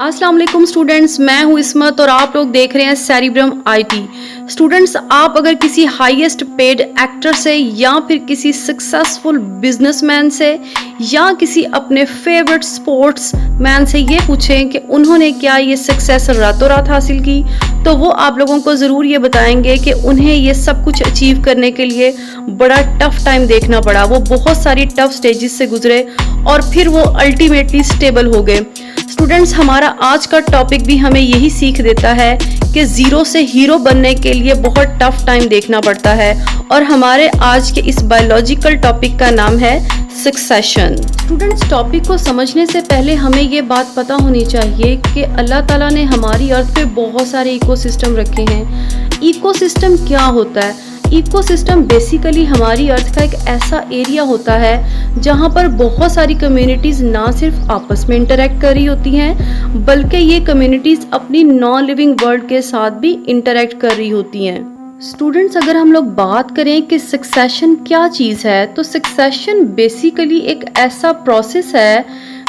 अस्सलाम वालेकुम स्टूडेंट्स, मैं हूं इस्मत और आप लोग देख रहे हैं सेरिब्रम आईटी। स्टूडेंट्स, आप अगर किसी हाईएस्ट पेड एक्टर से या फिर किसी सक्सेसफुल बिजनेसमैन से या किसी अपने फेवरेट स्पोर्ट्स मैन से ये पूछें कि उन्होंने क्या ये सक्सेस रातों रात हासिल की, तो वो आप लोगों को ज़रूर ये बताएंगे कि उन्हें ये सब कुछ अचीव करने के लिए बड़ा टफ टाइम देखना पड़ा। वो बहुत सारी टफ स्टेजेस से गुजरे और फिर वो अल्टीमेटली स्टेबल हो गए। स्टूडेंट्स, हमारा आज का टॉपिक भी हमें यही सीख देता है कि ज़ीरो से हीरो बनने के लिए बहुत टफ टाइम देखना पड़ता है। और हमारे आज के इस बायोलॉजिकल टॉपिक का नाम है सक्सेशन। स्टूडेंट्स, टॉपिक को समझने से पहले हमें ये बात पता होनी चाहिए कि अल्लाह ताला ने हमारी अर्थ पे बहुत सारे इकोसिस्टम रखे हैं। इकोसिस्टम क्या होता है? इकोसिस्टम बेसिकली हमारी अर्थ का एक ऐसा एरिया होता है जहाँ पर बहुत सारी कम्युनिटीज़ ना सिर्फ आपस में इंटरेक्ट कर रही होती हैं, बल्कि ये कम्युनिटीज़ अपनी नॉन लिविंग वर्ल्ड के साथ भी इंटरेक्ट कर रही होती हैं। स्टूडेंट्स, अगर हम लोग बात करें कि सक्सेशन क्या चीज़ है, तो सक्सेशन बेसिकली एक ऐसा प्रोसेस है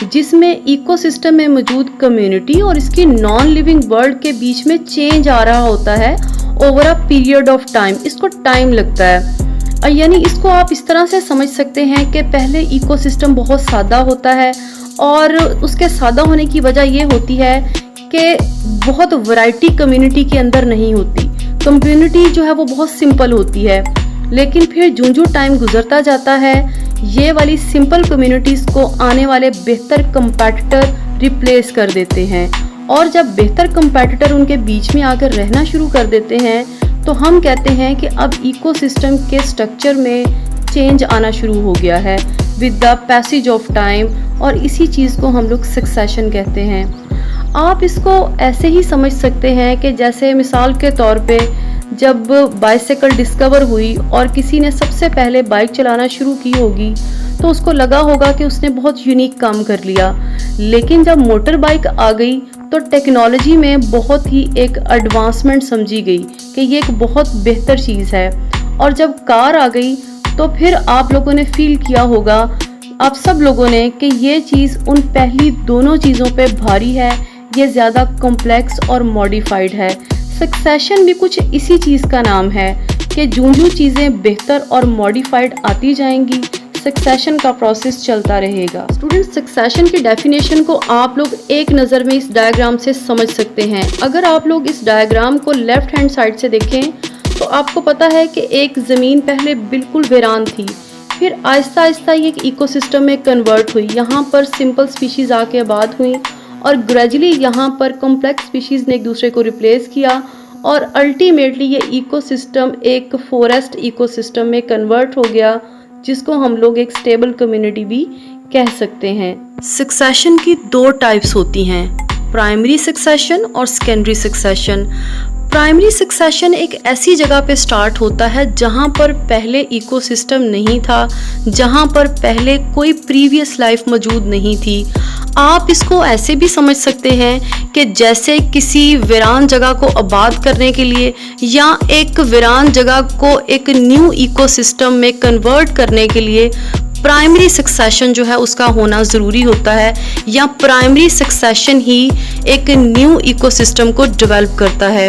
जिसमें इकोसिस्टम में मौजूद कम्युनिटी और इसकी नॉन लिविंग वर्ल्ड के बीच में चेंज आ रहा होता है over a period of time. इसको टाइम लगता है, यानी इसको आप इस तरह से समझ सकते हैं कि पहले इकोसिस्टम बहुत सादा होता है और उसके सादा होने की वजह ये होती है कि बहुत वैरायटी कम्युनिटी के अंदर नहीं होती। कम्युनिटी जो है वो बहुत सिंपल होती है, लेकिन फिर जो टाइम गुजरता जाता है ये वाली सिंपल कम्युनिटीज़ को आने वाले बेहतर कंपैटिटर रिप्लेस कर देते हैं। और जब बेहतर कंपैटिटर उनके बीच में आकर रहना शुरू कर देते हैं तो हम कहते हैं कि अब इकोसिस्टम के स्ट्रक्चर में चेंज आना शुरू हो गया है with the passage of time, और इसी चीज़ को हम लोग सक्सेशन कहते हैं। आप इसको ऐसे ही समझ सकते हैं कि जैसे मिसाल के तौर पे जब बाइसाइकिल डिस्कवर हुई और किसी ने सबसे पहले बाइक चलाना शुरू की होगी तो उसको लगा होगा कि उसने बहुत यूनिक काम कर लिया, लेकिन जब मोटर बाइक आ गई तो टेक्नोलॉजी में बहुत ही एक एडवांसमेंट समझी गई कि ये एक बहुत बेहतर चीज़ है। और जब कार आ गई तो फिर आप लोगों ने फील किया होगा, आप सब लोगों ने, कि ये चीज़ उन पहली दोनों चीज़ों पे भारी है, ये ज़्यादा कॉम्प्लेक्स और मॉडिफाइड है। सक्सेशन भी कुछ इसी चीज़ का नाम है कि जो चीज़ें बेहतर और मॉडिफाइड आती जाएंगी, सक्सेशन का प्रोसेस चलता रहेगा। स्टूडेंट्स, सक्सेशन की डेफिनेशन को आप लोग एक नज़र में इस डायग्राम से समझ सकते हैं। अगर आप लोग इस डायग्राम को लेफ्ट हैंड साइड से देखें तो आपको पता है कि एक ज़मीन पहले बिल्कुल वीरान थी, फिर आहिस्ता आहिस्ता ये एक इकोसिस्टम में कन्वर्ट हुई। यहाँ पर सिंपल स्पीशीज़ आके आबाद हुई और ग्रेजुअली यहाँ पर कॉम्प्लेक्स स्पीशीज़ ने एक दूसरे को रिप्लेस किया और अल्टीमेटली ये इकोसिस्टम एक फॉरेस्ट इकोसिस्टम में कन्वर्ट हो गया, जिसको हम लोग एक स्टेबल कम्युनिटी भी कह सकते हैं। सक्सेशन की दो टाइप्स होती हैं, प्राइमरी सक्सेशन और सेकेंडरी सक्सेशन। प्राइमरी सक्सेशन एक ऐसी जगह पे स्टार्ट होता है जहाँ पर पहले इकोसिस्टम नहीं था, जहाँ पर पहले कोई प्रीवियस लाइफ मौजूद नहीं थी। आप इसको ऐसे भी समझ सकते हैं कि जैसे किसी वीरान जगह को आबाद करने के लिए या एक वीरान जगह को एक न्यू इकोसिस्टम में कन्वर्ट करने के लिए प्राइमरी सक्सेशन जो है उसका होना ज़रूरी होता है, या प्राइमरी सक्सेशन ही एक न्यू इकोसिस्टम को डेवलप करता है।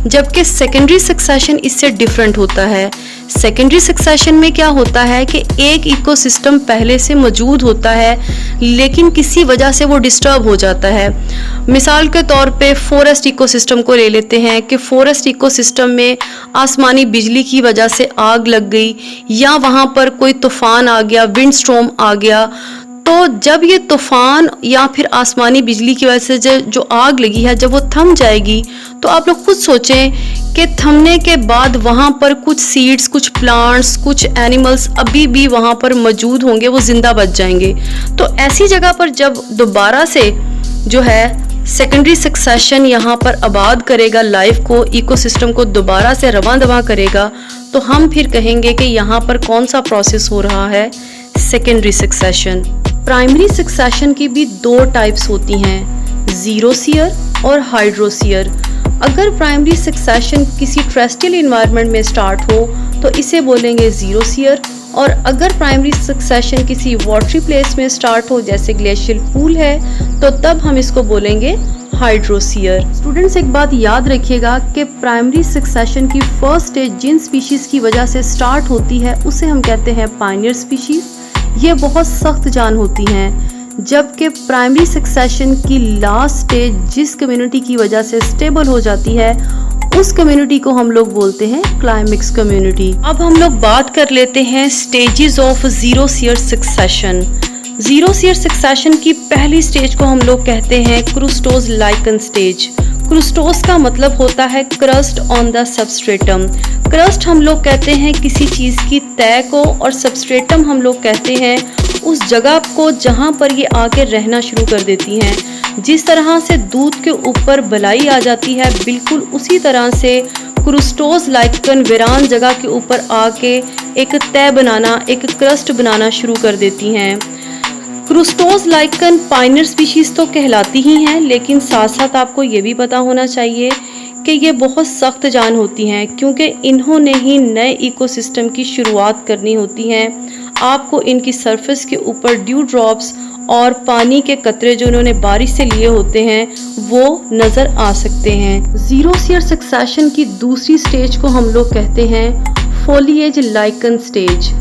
जबकि सेकेंडरी सक्सेशन इससे डिफरेंट होता है। सेकेंडरी सक्सेशन में क्या होता है कि एक इकोसिस्टम पहले से मौजूद होता है लेकिन किसी वजह से वो डिस्टर्ब हो जाता है। मिसाल के तौर पे फॉरेस्ट इकोसिस्टम को ले लेते हैं कि फॉरेस्ट इकोसिस्टम में आसमानी बिजली की वजह से आग लग गई या वहाँ पर कोई तूफान आ गया, विंड स्टॉर्म आ गया। तो जब ये तूफान या फिर आसमानी बिजली की वजह से जो आग लगी है जब वो थम जाएगी तो आप लोग खुद सोचें कि थमने के बाद वहाँ पर कुछ सीड्स, कुछ प्लांट्स, कुछ एनिमल्स अभी भी वहाँ पर मौजूद होंगे, वो जिंदा बच जाएंगे। तो ऐसी जगह पर जब दोबारा से जो है सेकेंडरी सक्सेशन यहाँ पर आबाद करेगा लाइफ को, इकोसिस्टम को दोबारा से रवां दवा करेगा, तो हम फिर कहेंगे कि यहाँ पर कौन सा प्रोसेस हो रहा है, सेकेंडरी सक्सेशन। प्राइमरी सक्सेशन की भी दो टाइप्स होती हैं, जीरोसियर और हाइड्रोसियर। अगर प्राइमरी सक्सेशन किसी टेरेस्ट्रियल इन्वायरमेंट में स्टार्ट हो तो इसे बोलेंगे जीरोसियर, और अगर प्राइमरी सक्सेशन किसी वाटरी प्लेस में स्टार्ट हो जैसे ग्लेशियल पूल है तो तब हम इसको बोलेंगे हाइड्रोसीयर। स्टूडेंट्स एक बात याद रखिएगा कि प्राइमरी सक्सेशन की फर्स्ट स्टेज जिन स्पीशीज की वजह से स्टार्ट होती है उसे हम कहते हैं पायनियर स्पीशीज। ये बहुत सख्त जान होती हैं, जबकि प्राइमरी सक्सेशन की लास्ट स्टेज जिस कम्युनिटी की वजह से स्टेबल हो जाती है उस कम्युनिटी को हम लोग बोलते हैं क्लाइमेक्स कम्युनिटी। अब हम लोग बात कर लेते हैं stages of xerosere succession. Xerosere succession की पहली स्टेज को हम लोग कहते हैं क्रूस्टोज लाइकन स्टेज। क्रूस्टोज का मतलब होता है crust on the substratum. Crust हम लोग कहते हैं किसी चीज की तय को, और सबस्ट्रेटम हम लोग कहते हैं उस जगह को जहां पर ये आके रहना शुरू कर देती हैं। जिस तरह से दूध के ऊपर बलाई आ जाती है, बिल्कुल उसी तरह से क्रूस्टोज लाइकन वीरान जगह के ऊपर आके एक तय बनाना, एक क्रस्ट बनाना शुरू कर देती हैं। क्रूस्टोज लाइकन पायनियर स्पीशीज तो कहलाती ही हैं, लेकिन साथ साथ आपको ये भी पता होना चाहिए कि ये बहुत सख्त जान होती हैं, क्योंकि इन्होंने ही नए इकोसिस्टम की शुरुआत करनी होती है। आपको इनकी सरफेस के ऊपर ड्यू ड्रॉप्स और पानी के कतरे जो इन्होंने बारिश से लिए होते हैं वो नज़र आ सकते हैं। जीरो सीयर सक्सेशन की दूसरी स्टेज को हम लोग कहते हैं foliage lichen stage.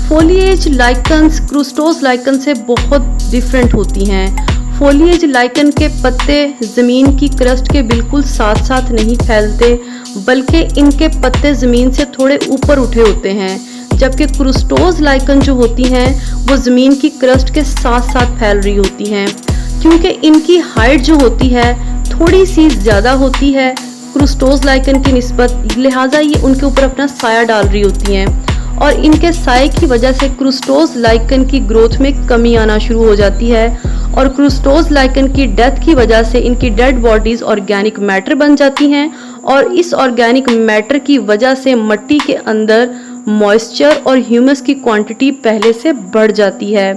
Foliage lichens crustose lichen से बहुत डिफरेंट होती हैं। फोलिएज लाइकन के पत्ते ज़मीन की क्रस्ट के बिल्कुल साथ साथ नहीं फैलते, बल्कि इनके पत्ते ज़मीन से थोड़े ऊपर उठे होते हैं, जबकि क्रूस्टोज लाइकन जो होती हैं वो ज़मीन की क्रस्ट के साथ साथ फैल रही होती हैं। क्योंकि इनकी हाइट जो होती है थोड़ी सी ज़्यादा होती है क्रूस्टोज लाइकन की निस्बत, लिहाजा ये उनके ऊपर अपना साया डाल रही होती हैं, और इनके साए की वजह से क्रूस्टोज लाइकन की ग्रोथ में कमी आना शुरू हो जाती है, और क्रूस्टोज लाइकन की डेथ की वजह से इनकी डेड बॉडीज ऑर्गेनिक मैटर बन जाती हैं, और इस ऑर्गेनिक मैटर की वजह से मिट्टी के अंदर मॉइस्चर और ह्यूमस की क्वांटिटी पहले से बढ़ जाती है।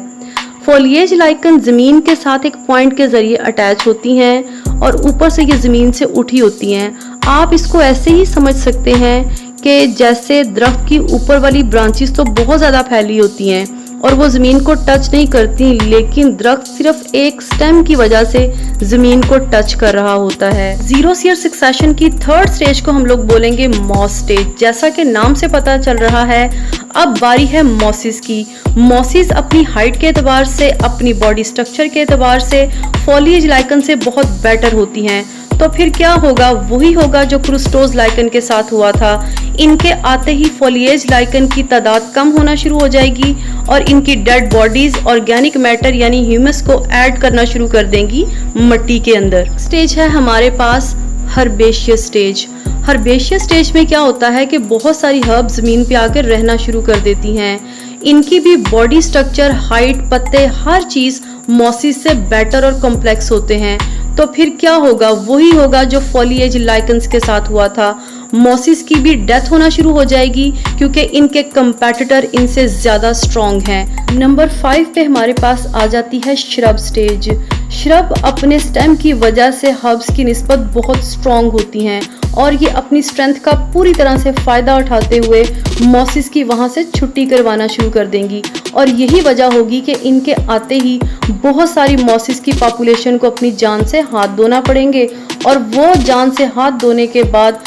फोलिएज लाइकन ज़मीन के साथ एक पॉइंट के ज़रिए अटैच होती हैं और ऊपर से ये ज़मीन से उठी होती हैं। आप इसको ऐसे ही समझ सकते हैं कि जैसे दरख्त की ऊपर वाली ब्रांचेस तो बहुत ज़्यादा फैली होती हैं और वो ज़मीन को टच नहीं करती, लेकिन दरख्त सिर्फ एक स्टेम की वजह से ज़मीन को टच कर रहा होता है। जीरो सीयर सक्सेशन की थर्ड स्टेज को हम लोग बोलेंगे मॉस स्टेज। जैसा कि नाम से पता चल रहा है, अब बारी है मॉसिस की। मॉसिस अपनी हाइट के एतबार से, अपनी बॉडी स्ट्रक्चर के एतबार से फोलिएज लाइकन से बहुत बेटर होती हैं। तो फिर क्या होगा? वही होगा जो क्रूस्टोज लाइकन के साथ हुआ था। इनके आते ही फोलिएज लाइकन की तादाद कम होना शुरू हो जाएगी और इनकी डेड बॉडीज ऑर्गेनिक मैटर यानी ह्यूमस को ऐड करना शुरू कर देंगी मिट्टी के अंदर। स्टेज है हमारे पास हर्बेशियस स्टेज। हर्बेशियस स्टेज में क्या होता है कि बहुत सारी हर्ब जमीन पे आकर रहना शुरू कर देती हैं। इनकी भी बॉडी स्ट्रक्चर, हाइट, पत्ते, हर चीज मॉसिस से बेटर और कॉम्प्लेक्स होते हैं। तो फिर क्या होगा? वही होगा जो फोलिएज लाइकन्स के साथ हुआ था। मॉसिस की भी डेथ होना शुरू हो जाएगी क्योंकि इनके कंपेटिटर इनसे ज्यादा स्ट्रॉन्ग हैं। नंबर 5 पे हमारे पास आ जाती है श्रब स्टेज। श्रब अपने स्टेम की वजह से हर्ब्स की निस्बत बहुत स्ट्रॉन्ग होती हैं और ये अपनी स्ट्रेंथ का पूरी तरह से फायदा उठाते हुए मॉसिस की वहां से छुट्टी करवाना शुरू कर देंगी, और यही वजह होगी कि इनके आते ही बहुत सारी मॉसिस की पॉपुलेशन को अपनी जान से हाथ धोना पड़ेंगे, और वो जान से हाथ धोने के बाद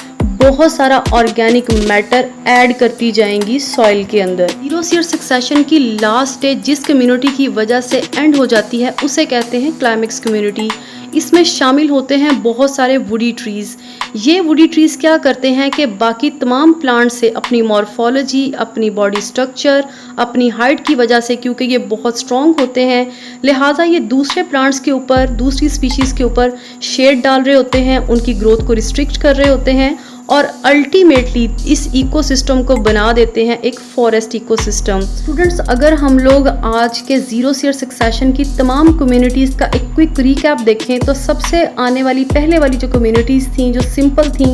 बहुत सारा ऑर्गेनिक मैटर ऐड करती जाएंगी सॉइल के अंदर। जीरो सीयर सक्सेशन की लास्ट स्टेज जिस कम्युनिटी की वजह से एंड हो जाती है उसे कहते हैं क्लाइमेक्स कम्युनिटी। इसमें शामिल होते हैं बहुत सारे वुडी ट्रीज। ये वुडी ट्रीज क्या करते हैं कि बाकी तमाम प्लांट से अपनी मॉर्फोलॉजी, अपनी बॉडी स्ट्रक्चर, अपनी हाइट की वजह से, क्योंकि ये बहुत स्ट्रॉन्ग होते हैं, लिहाजा ये दूसरे प्लांट्स के ऊपर, दूसरी स्पीशीज़ के ऊपर शेड डाल रहे होते हैं, उनकी ग्रोथ को रिस्ट्रिक्ट कर रहे होते हैं और अल्टीमेटली इस इकोसिस्टम को बना देते हैं एक फॉरेस्ट इकोसिस्टम। स्टूडेंट्स, अगर हम लोग आज के जीरो सीयर सक्सेशन की तमाम कम्युनिटीज़ का एक क्विक रिकैप देखें तो सबसे आने वाली पहले वाली जो कम्युनिटीज़ थी, जो सिंपल थी,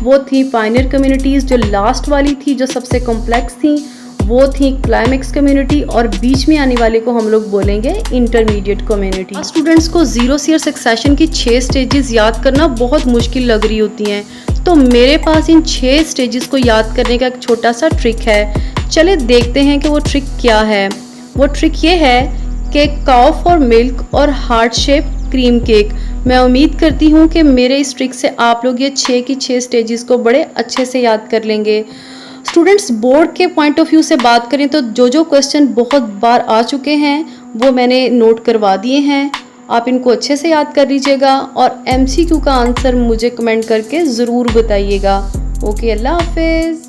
वो थी पायनियर कम्युनिटीज़। जो लास्ट वाली थी, जो सबसे कॉम्प्लेक्स थी, वो थी क्लाइमेक्स कम्युनिटी, और बीच में आने वाले को हम लोग बोलेंगे इंटरमीडिएट कम्युनिटी। स्टूडेंट्स को जीरो सीयर सक्सेशन की 6 स्टेजेस याद करना बहुत मुश्किल लग रही होती हैं, तो मेरे पास इन 6 स्टेजेस को याद करने का एक छोटा सा ट्रिक है। चले देखते हैं कि वो ट्रिक क्या है। वो ट्रिक ये है कि काउ फॉर मिल्क और हार्ट शेप क्रीम केक। मैं उम्मीद करती हूँ कि मेरे इस ट्रिक से आप लोग ये 6 की 6 स्टेजेस को बड़े अच्छे से याद कर लेंगे। स्टूडेंट्स, बोर्ड के पॉइंट ऑफ व्यू से बात करें तो जो क्वेश्चन बहुत बार आ चुके हैं वो मैंने नोट करवा दिए हैं। आप इनको अच्छे से याद कर लीजिएगा और MCQ का आंसर मुझे कमेंट करके ज़रूर बताइएगा। ओके, अल्लाह हाफिज़।